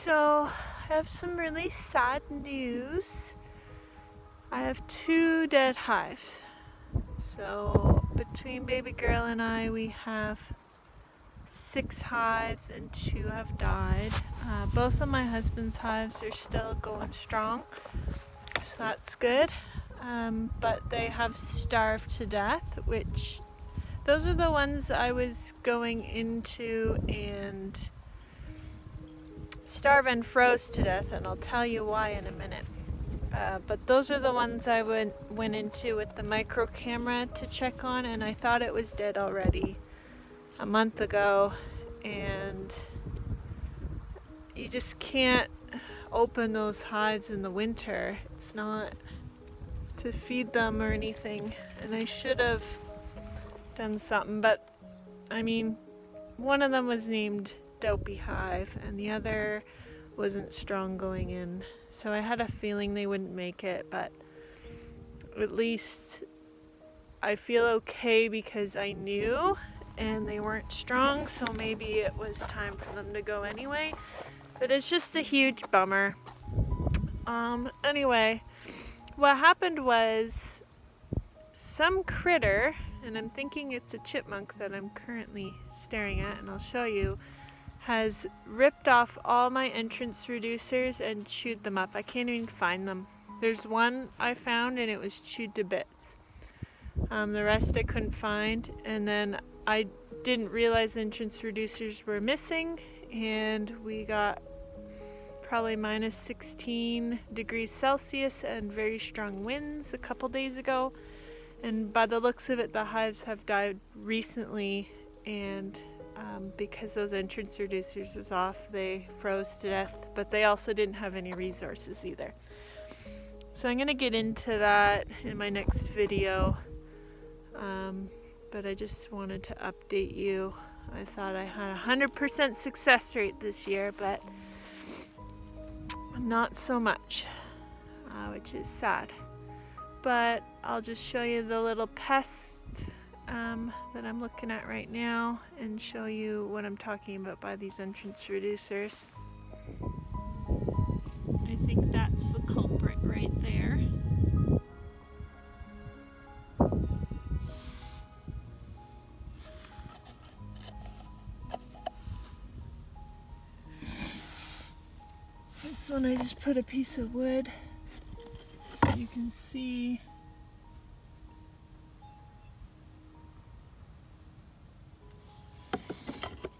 So I have some really sad news. I have 2 dead hives. So between baby girl and I, we have 6 hives and 2 have died. Both of my husband's hives are still going strong, so that's good. But they have starved to death, which those are the ones I was going into and starve and froze to death, and I'll tell you why in a minute. But those are the ones I went into with the micro camera to check on, and I thought it was dead already a month ago, and you just can't open those hives in the winter. It's not to feed them or anything, and I should have done something, but I mean, one of them was named Dopey Hive and the other wasn't strong going in, so I had a feeling they wouldn't make it, but at least I feel okay because I knew and they weren't strong, so maybe it was time for them to go anyway, but it's just a huge bummer. Anyway, what happened was some critter, and I'm thinking it's a chipmunk that I'm currently staring at, and I'll show you, has ripped off all my entrance reducers and chewed them up. I can't even find them. There's one I found and it was chewed to bits. The rest I couldn't find, and then I didn't realize entrance reducers were missing, and we got probably minus 16 degrees Celsius and very strong winds a couple days ago, and by the looks of it the hives have died recently, and because those entrance reducers was off, they froze to death, but they also didn't have any resources either. So I'm going to get into that in my next video, but I just wanted to update you. I thought I had a 100% success rate this year, but not so much, which is sad. But I'll just show you the little pest that I'm looking at right now and show you what I'm talking about by these entrance reducers. I think that's the culprit right there. This one I just put a piece of wood. You can see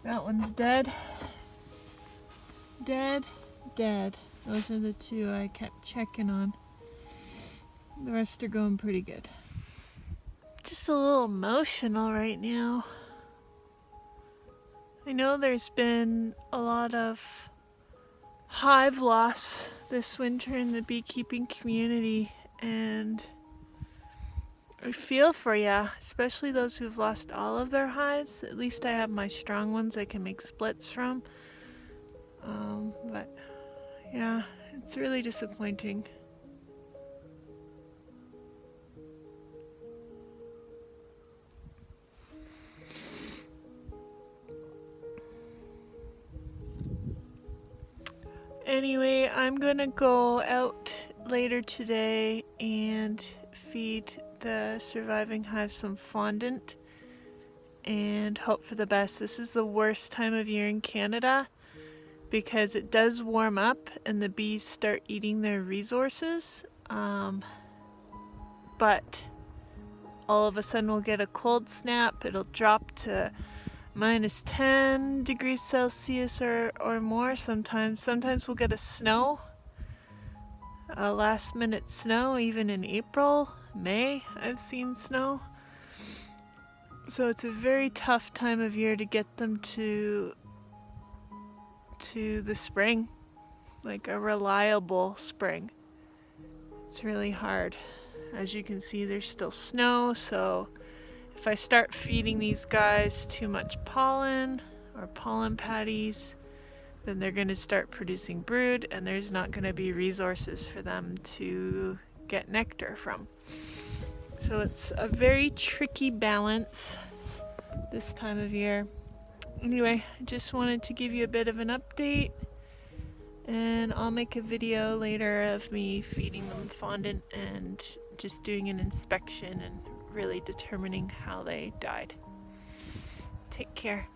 that one's dead. Dead. Those are the 2 I kept checking on. The rest are going pretty good. Just a little emotional right now. I know there's been a lot of hive loss this winter in the beekeeping community, and I feel for ya, especially those who've lost all of their hives. At least I have my strong ones I can make splits from. But yeah, it's really disappointing. Anyway, I'm gonna go out later today and feed the surviving hives some fondant and hope for the best. This is the worst time of year in Canada because it does warm up and the bees start eating their resources, but all of a sudden we'll get a cold snap. It'll drop to minus 10 degrees Celsius or more sometimes. Sometimes we'll get a last minute snow, even in April, May I've seen snow. So it's a very tough time of year to get them to the spring, like a reliable spring. It's really hard. As you can see, there's still snow, so if I start feeding these guys too much pollen or pollen patties, then they're going to start producing brood, and there's not going to be resources for them to get nectar from. So it's a very tricky balance this time of year. Anyway, I just wanted to give you a bit of an update, And I'll make a video later of me feeding them fondant and just doing an inspection and really determining how they died. Take care.